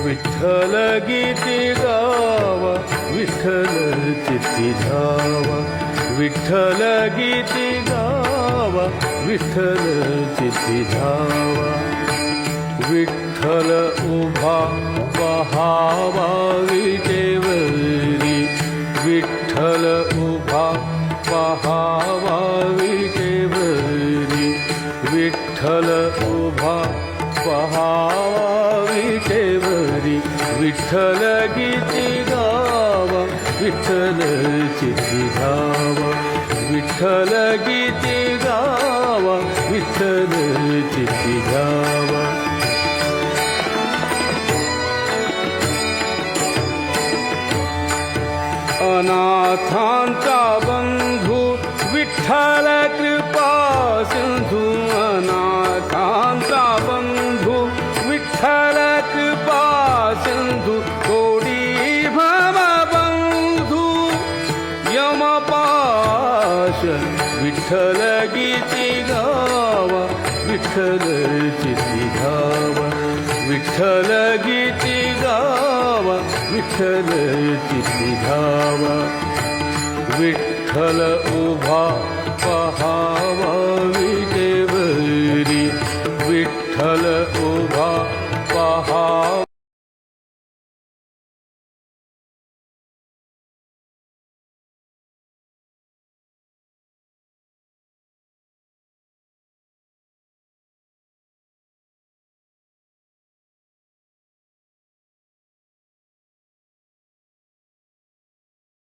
विठ्ठल गीती गावा विठ्ठल चित्ती धावा विठ्ठल गीती गावा विठ्ठल चित्ती धावा विठ्ठल उभा पहावा विटेवरी विठ्ठल उभा पहावा विटेवरी विठ्ठल उभा पहावा विटेवरी विठ्ठल गीती गावा विठ्ठल चित्ती धावा विठ्ठल गीती गावा विठ्ठल चित्ती धावा अनाथांचा बंधू विठ्ठल कृपा सिंधू अनाथांचा बंधू विठ्ठल कृपा सिंधू कोडी भव बंधू यमपाश विठ्ठल गीती गावा विठ्ठल चित्ती धावा विठ्ठल गीती गावा विठ्ठल चित्ती धावा विठ्ठल उभा पहावा